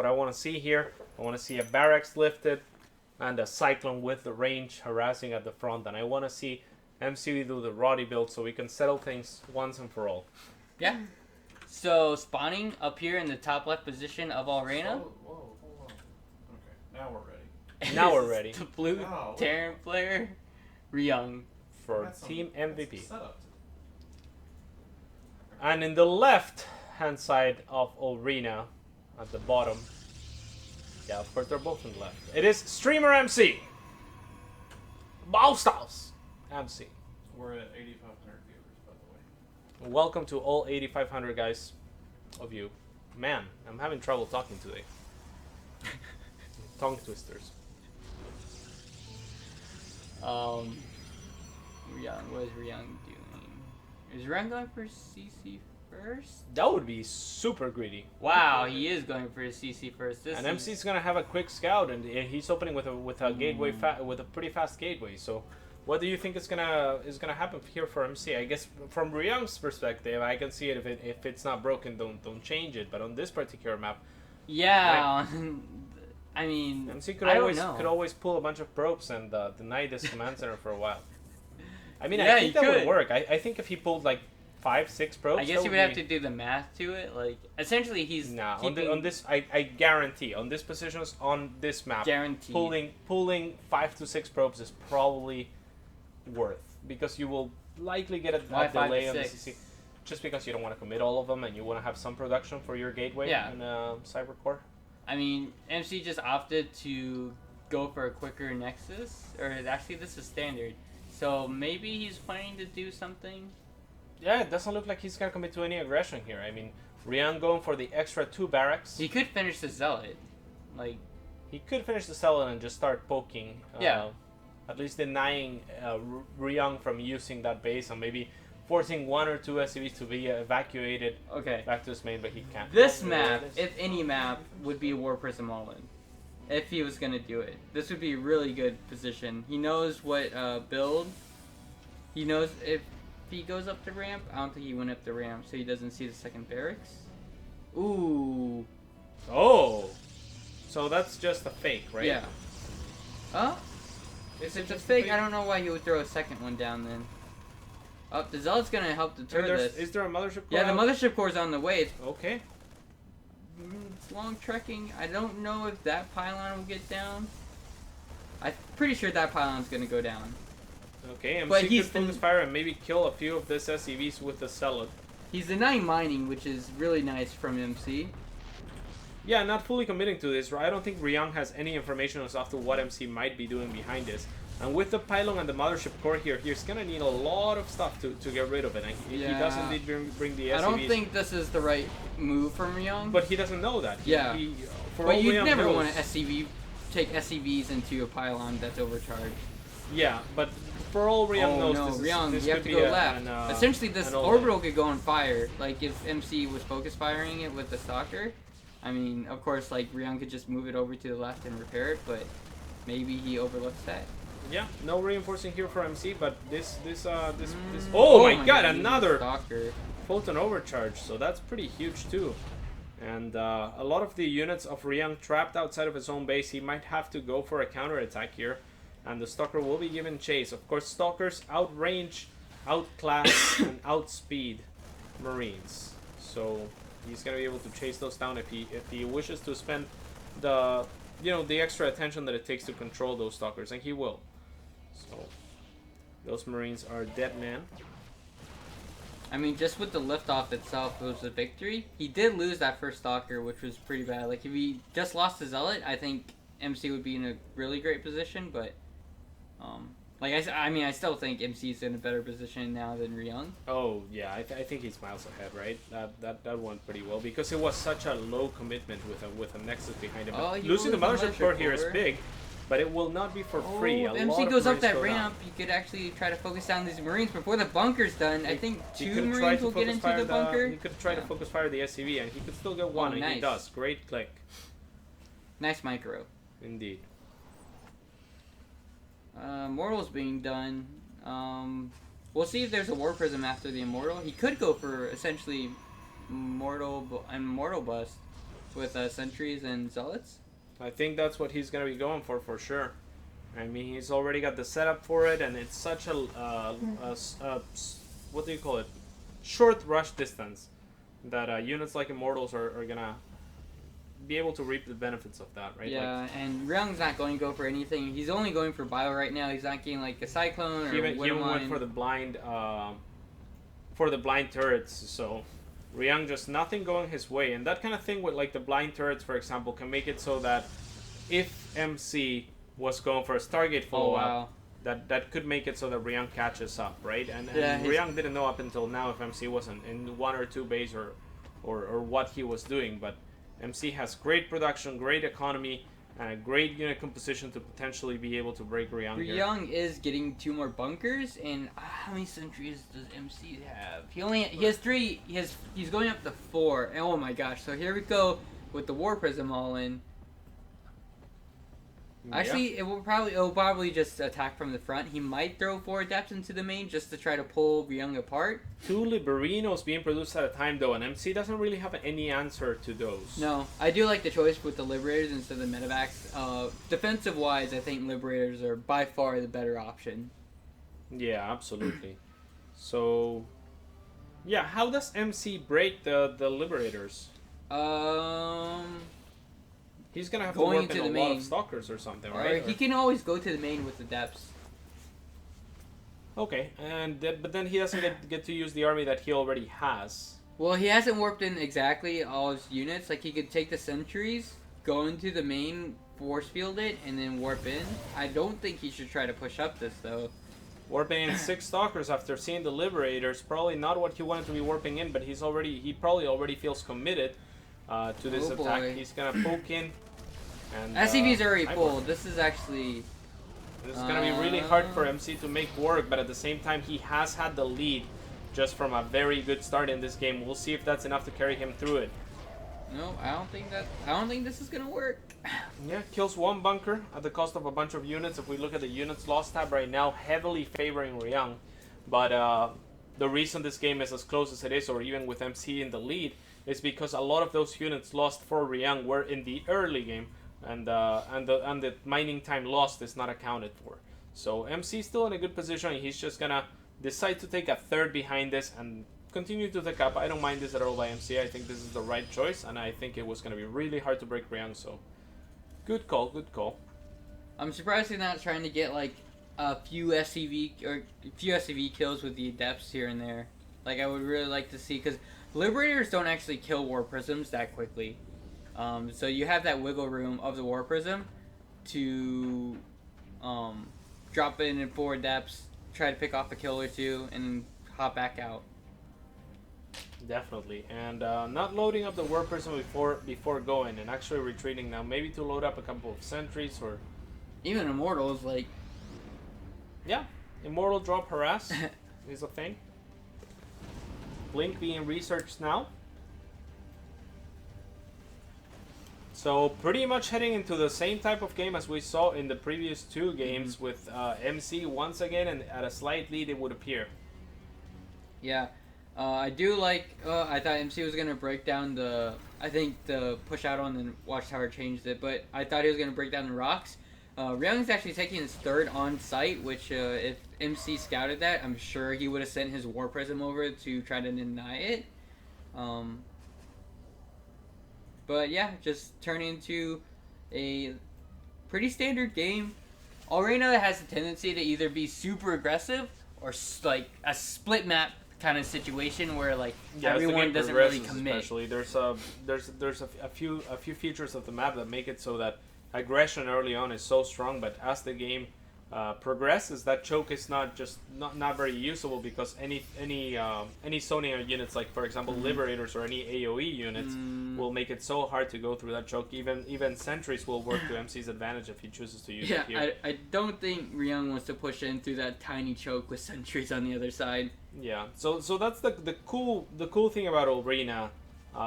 what I want to see here. I want to see a barracks lifted and a cyclone with the range harassing at the front. And I want to see MC do the Roddy build so we can settle things once and for all. Yeah. So spawning up here in the top left position of Arena. Whoa, hold on. Okay, now we're ready. Now we're ready. The blue Terran player, Ryung. For Team MVP. Setup. And in the left hand side of Arena, at the bottom, yeah, of course they're both in the left. It is Streamer MC. Baustaus MC. We're at 8,500 viewers, by the way. Welcome to all 8,500 guys of you. Man, I'm having trouble talking today. Tongue twisters. Ryung, what is Ryung doing? Is Ryung going for CC first? That would be super greedy. Wow, he is going for his CC first. And MC's gonna have a quick scout, and he's opening with a gateway with a pretty fast gateway. So, what do you think is gonna happen here for MC? I guess from Ryung's perspective, I can see it. If it's not broken, don't change it. But on this particular map, yeah, I mean, MC could always pull a bunch of probes and deny this command center for a while. I mean, yeah, I think that would work. I think if he pulled like 5-6 probes, I guess you would have to do the math to it. Like, essentially, he's on this. I guarantee on this positions on this map, pulling 5 to 6 probes is probably worth, because you will likely get a delay on the CC, just because you don't want to commit all of them and you want to have some production for your gateway and Cybercore. I mean, MC just opted to go for a quicker Nexus, or actually this is standard. So maybe he's planning to do something. Yeah, it doesn't look like he's gonna commit to any aggression here. I mean, Ryung going for the extra 2 barracks. He could finish the Zealot. Like, he could finish the Zealot and just start poking. At least denying Ryung from using that base, and maybe forcing 1 or 2 SCVs to be evacuated back to his main, but he can't. This map, if any map, would be a War Prism all-in. If he was going to do it. This would be a really good position. He knows what build. He knows if he goes up the ramp. I don't think he went up the ramp, so he doesn't see the second barracks. Ooh. Oh. So that's just a fake, right? Yeah. Huh? If it's a fake, I don't know why he would throw a second one down then. Oh, the Zealot's going to help deter this. Is there a mothership core? Yeah, the mothership core's on the way. Okay. It's long trekking. I don't know if that pylon will get down. I'm pretty sure that pylon's going to go down. Okay, MC could focus fire and maybe kill a few of this SCVs with the Zealot. He's denying mining, which is really nice from MC. Yeah, not fully committing to this. I don't think Ryung has any information as to what MC might be doing behind this. And with the pylon and the mothership core here, he's going to need a lot of stuff to get rid of it. And he does indeed bring the SCVs. I don't think this is the right move from Ryung. But he doesn't know that. But you'd never want to take SCVs into a pylon that's overcharged. Yeah, but for all Ryung knows, this you have to go left. Essentially, this orbital could go on fire. Like, if MC was focus firing it with the Stalker, I mean, of course, like, Ryung could just move it over to the left and repair it, but maybe he overlooks that. Yeah, no reinforcing here for MC, but this oh my god, another Stalker. Photon overcharge, so that's pretty huge too. And a lot of the units of Ryung trapped outside of his own base, he might have to go for a counterattack here. And the Stalker will be given chase. Of course, Stalkers outrange, outclass, and outspeed Marines. So he's gonna be able to chase those down if he wishes to spend the extra attention that it takes to control those Stalkers, and he will. So those Marines are dead man. I mean, just with the liftoff itself, it was a victory. He did lose that first Stalker, which was pretty bad. Like, if he just lost the Zealot, I think MC would be in a really great position, but I still think MC's in a better position now than Ryung. Oh yeah, I think he's miles ahead, right? That went pretty well because it was such a low commitment with a Nexus behind him. Losing the mothership core here is big, but it will not be for free. If MC goes up that ramp, he could actually try to focus down these Marines before the bunker's done. I think 2 Marines will get into the bunker. He could try to focus fire the SCV, and he could still get one, and he does. Great click. Nice micro. Indeed. Immortal's being done. We'll see if there's a War Prism after the Immortal. He could go for essentially Immortal Bust. with sentries and zealots. I think that's what he's gonna be going for sure. I mean, he's already got the setup for it, and it's such a what do you call it? Short rush distance that units like Immortals are gonna be able to reap the benefits of that, right? Yeah, and Ryung's not going to go for anything. He's only going for bio right now. He's not getting like a Cyclone or he even Widowmine. went for the blind turrets. So Ryung just nothing going his way, and that kind of thing with like the blind turrets, for example, can make it so that if MC was going for a Stargate follow-up, that could make it so that Ryung catches up, right? And Ryung didn't know up until now if MC wasn't in 1 or 2 bays or what he was doing, but MC has great production, great economy, and a great unit composition to potentially be able to break Ryung here. Ryung is getting 2 more bunkers, and how many sentries does MC have? He has 3. He's going up to 4. And oh my gosh! So here we go with the War Prism all in. Actually, it will probably just attack from the front. He might throw 4 adepts into the main just to try to pull Ryung apart. 2 Liberinos being produced at a time though, and MC doesn't really have any answer to those. No, I do like the choice with the Liberators instead of the Medevacs. Defensive wise, I think Liberators are by far the better option. Yeah, absolutely. So, yeah, how does MC break the Liberators? He's gonna have to work in a lot of Stalkers or something, right? Or he can always go to the main with the depths. Okay, and but then he doesn't get to use the army that he already has. Well, he hasn't warped in exactly all his units. Like, he could take the sentries, go into the main, force field it, and then warp in. I don't think he should try to push up this, though. Warping in 6 Stalkers after seeing the Liberators, probably not what he wanted to be warping in, but he probably already feels committed to this attack. Boy. He's gonna poke in. And, SCV's already full. This is actually... This is going to be really hard for MC to make work, but at the same time, he has had the lead just from a very good start in this game. We'll see if that's enough to carry him through it. No, I don't think this is going to work. Yeah, kills 1 bunker at the cost of a bunch of units. If we look at the units lost tab right now, heavily favoring Ryung. But the reason this game is as close as it is, or even with MC in the lead, is because a lot of those units lost for Ryung were in the early game. And the mining time lost is not accounted for. So MC is still in a good position. He's just gonna decide to take a 3rd behind this and continue to take up. I don't mind this at all by MC. I think this is the right choice, and I think it was gonna be really hard to break Ryung. So good call, good call. I'm surprised he's not trying to get like a few SCV kills with the adepts here and there. Like, I would really like to see, because Liberators don't actually kill War Prisms that quickly. So you have that wiggle room of the War Prism to drop in 4 depths, try to pick off a kill or 2, and then hop back out. Definitely, and not loading up the War Prism before going, and actually retreating now. Maybe to load up a couple of sentries or even Immortals, like... Yeah, Immortal drop harass is a thing. Blink being researched now. So pretty much heading into the same type of game as we saw in the previous 2 games with MC once again, and at a slight lead it would appear. Yeah, I do like, I thought MC was going to break down I think the push out on the Watchtower changed it, but I thought he was going to break down the rocks. Ryung's actually taking his 3rd on site, which if MC scouted that, I'm sure he would have sent his War Prism over to try to deny it. But yeah, just turn into a pretty standard game. Arena has a tendency to either be super aggressive or like a split map kind of situation where like everyone doesn't really commit. Especially there's a few features of the map that make it so that aggression early on is so strong, but as the game progresses, that choke is not very usable, because any zoning units, like for example Liberators or any AoE units, will make it so hard to go through that choke. Even sentries will work to MC's advantage if he chooses to use it here. Yeah, I don't think Ryung wants to push in through that tiny choke with sentries on the other side. Yeah, so that's the cool thing about Arena.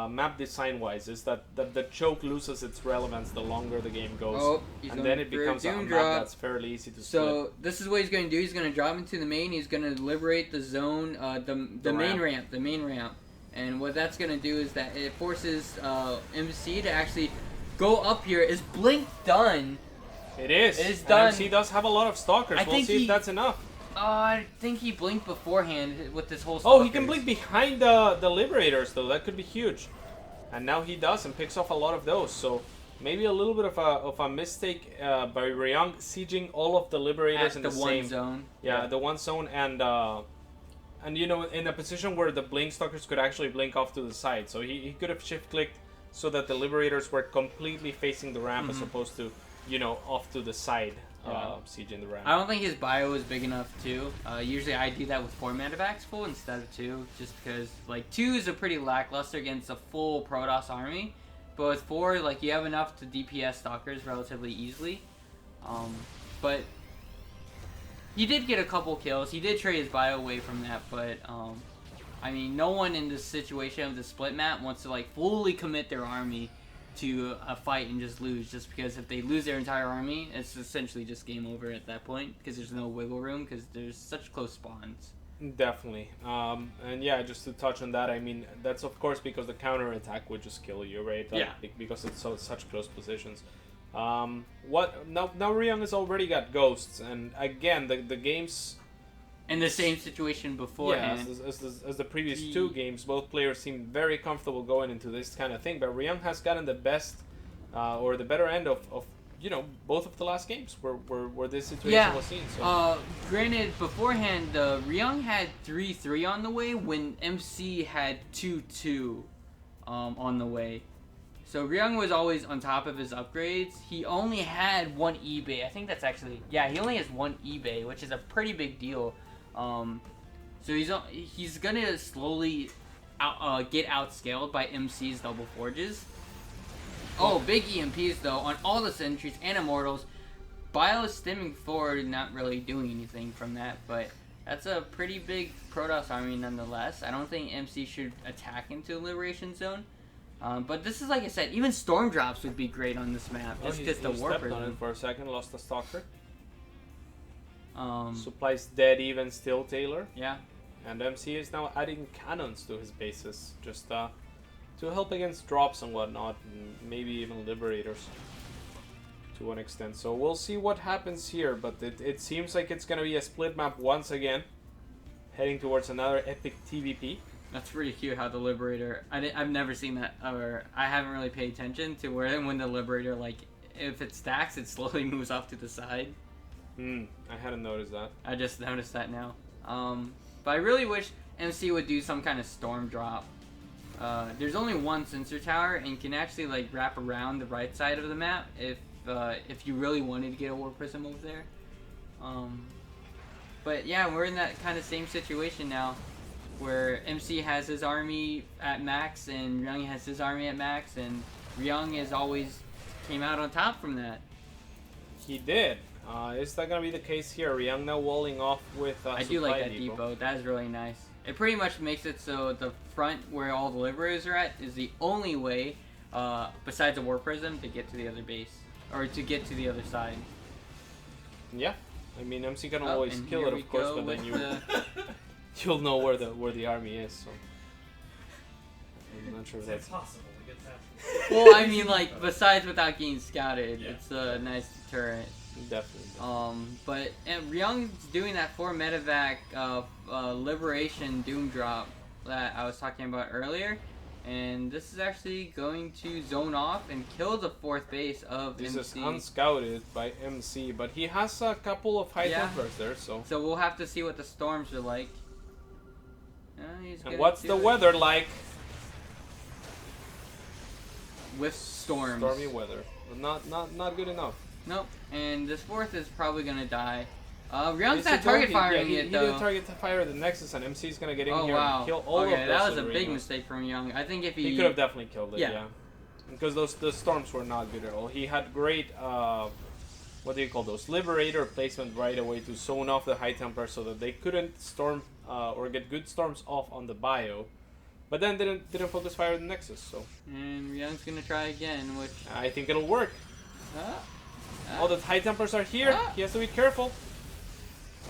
Map design wise is that the choke loses its relevance the longer the game goes, and then it becomes a map that's fairly easy to split. So this is what he's going to do. He's going to drop into the main. He's going to liberate the zone, the main ramp, And what that's gonna do is that it forces MC to actually go up here. Is Blink done? It is. It is And done. MC does have a lot of stalkers. We'll see if that's enough. I think he blinked beforehand with this whole. Oh, he can blink behind the Liberators though. That could be huge. And now he does and picks off a lot of those. So maybe a little bit of a mistake by Ryung sieging all of the Liberators in the one same zone. Yeah, the one zone and you know, in a position where the blink stalkers could actually blink off to the side. So he could have shift clicked so that the Liberators were completely facing the ramp as opposed to, you know, off to the side. Sieging the ramp. I don't think his bio is big enough too. Usually I do that with 4 medevacs full instead of 2, just because like 2 is a pretty lackluster against a full Protoss army, but with 4, like you have enough to DPS stalkers relatively easily. But he did get a couple kills. He did trade his bio away from that, but I mean, no one in this situation of the split map wants to like fully commit their army to a fight and just lose, just because if they lose their entire army, it's essentially just game over at that point, because there's no wiggle room, because there's such close spawns. Definitely. And yeah, just to touch on that, I mean, that's of course because the counter attack would just kill you, right? Like, yeah. Because it's such close positions. What now Ryung has already got ghosts, and again the games in the same situation beforehand. Yeah, as the previous 2 games, both players seemed very comfortable going into this kind of thing, but Ryung has gotten the best or the better end of you know, both of the last games where this situation was seen. So. Granted, beforehand, Ryung had 3-3 on the way when MC had 2-2 on the way. So Ryung was always on top of his upgrades. He only had 1 eBay. I think that's actually... Yeah, he only has 1 eBay, which is a pretty big deal. So he's gonna slowly get outscaled by MC's double forges. Oh, big EMPs though on all the sentries and immortals. Bio stemming forward, not really doing anything from that, but that's a pretty big Protoss army nonetheless. I don't think MC should attack into the Liberation Zone. But this is, like I said, even storm drops would be great on this map, just because the warp stepped on it for a second, lost a stalker. Um, Supplies dead even still, Taylor. Yeah. And MC is now adding cannons to his bases, just to help against drops and whatnot, and maybe even Liberators to one extent. So we'll see what happens here, but it seems like it's going to be a split map once again, heading towards another epic TVP. That's pretty cute how the Liberator... I've never seen that, or I haven't really paid attention to where when the Liberator, like, if it stacks, it slowly moves off to the side. I hadn't noticed that. I just noticed that now. But I really wish MC would do some kind of storm drop. There's only 1 sensor tower and can actually like wrap around the right side of the map if you really wanted to get a War Prism over there. But yeah, we're in that kind of same situation now, where MC has his army at max and Ryung has his army at max, and Ryung has always came out on top from that. He did. Is that going to be the case here? Ryung now walling off with I do like that depot. That is really nice. It pretty much makes it so the front where all the Liberators are at is the only way, besides a War Prism, to get to the other base. Or to get to the other side. Yeah. I mean, MC can always kill it, of course, but then you'll know where the army is, so... I'm not sure if that's... possible to get that. Well, I mean, like, besides without getting scouted, it's a nice deterrent. Definitely. But Ryung's doing that 4 medevac Liberation Doom drop that I was talking about earlier, and this is actually going to zone off and kill the 4th base of this MC. Is unscouted by MC, but he has a couple of high templars there, so... So we'll have to see what the storms are like. And what's the weather like? With storms. Stormy weather. Not good enough. Nope, and this 4th is probably gonna die. Ryung's not target firing it though. He didn't target to fire the Nexus, and MC's gonna get in here and kill all of those. That was a big mistake from Ryung. I think if he could have definitely killed it, yeah. Because the storms were not good at all. He had great what do you call those? Liberator placement right away to zone off the High Templar so that they couldn't storm or get good storms off on the bio. But then didn't focus fire the Nexus, so. And Ryung's gonna try again, which I think it'll work. All the High Templars are here. He has to be careful.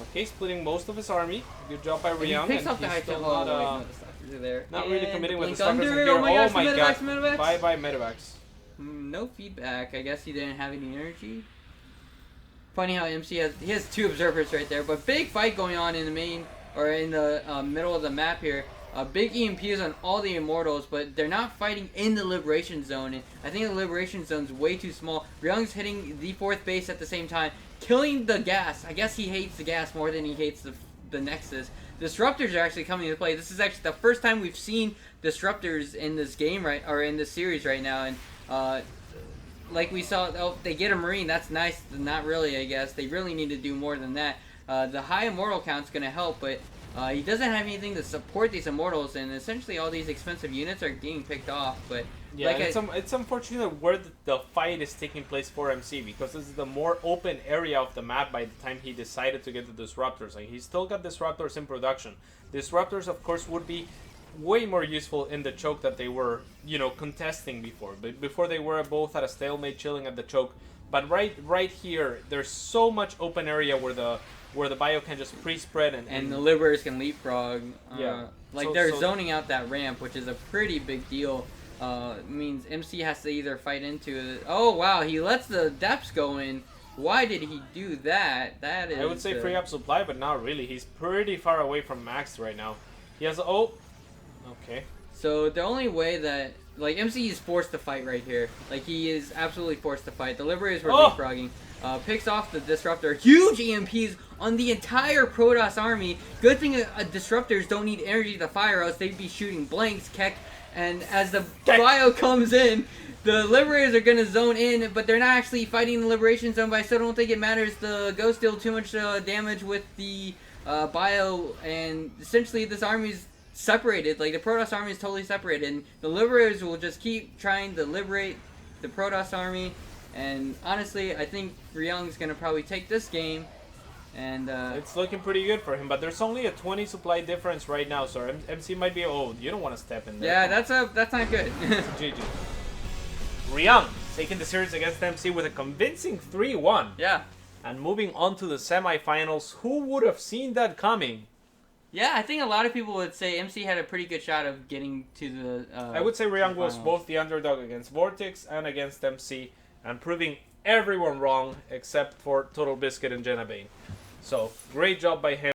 Okay, splitting most of his army. Good job by And he Ryung. picks And up the he's high still tempo. not, No, the stalkers are there. not really And committing with the blink stalkers in under. here. Oh my gosh, my god. medevacs. Bye-bye medevacs. No feedback. I guess he didn't have any energy. Funny how MC has 2 observers right there, but big fight going on in the main or in the middle of the map here. Big EMPs on all the immortals, but they're not fighting in the liberation zone. And I think the liberation zone's way too small. Ryung's hitting the 4th base at the same time, killing the gas. I guess he hates the gas more than he hates the Nexus. Disruptors are actually coming into play. This is actually the first time we've seen disruptors in this game in this series right now, and like we saw, they get a Marine. That's nice. Not really, I guess. They really need to do more than that. The high immortal count's going to help, but he doesn't have anything to support these immortals, and essentially all these expensive units are getting picked off. But yeah, it's unfortunate where the fight is taking place for MC, because this is the more open area of the map by the time he decided to get the disruptors. Like, he's still got disruptors in production. Disruptors, of course, would be way more useful in the choke that they were, contesting before. But before they were both at a stalemate, chilling at the choke. But right here, there's so much open area where the bio can just pre-spread and the liberators can leapfrog. Yeah. They're zoning out that ramp, which is a pretty big deal. Means MC has to either fight into it. Oh wow, he lets the depths go in. Why did he do that? That is. I would say free up supply, but not really. He's pretty far away from max right now. He has okay. So the only way that MC is forced to fight right here. He is absolutely forced to fight. The liberators were leapfrogging. Picks off the disruptor. Huge EMPs on the entire Protoss army. Good thing disruptors don't need energy to fire us. They'd be shooting blanks, Keck. And as the bio comes in, the liberators are going to zone in, but they're not actually fighting the liberation zone, but I still don't think it matters. The Ghost deal too much damage with the bio, and essentially this army's separated. The Protoss army is totally separated, and the liberators will just keep trying to liberate the Protoss army. And honestly, I think Ryung's going to probably take this game. And it's looking pretty good for him, but there's only a 20 supply difference right now, so MC might be, you don't want to step in there. Yeah, that's not good. GG. Ryung taking the series against MC with a convincing 3-1. Yeah. And moving on to the semifinals. Who would have seen that coming? Yeah, I think a lot of people would say MC had a pretty good shot of getting to the I would say Ryung was both the underdog against Vortex and against MC, and proving everyone wrong except for Total Biscuit and Jenna Bane. So, great job by him.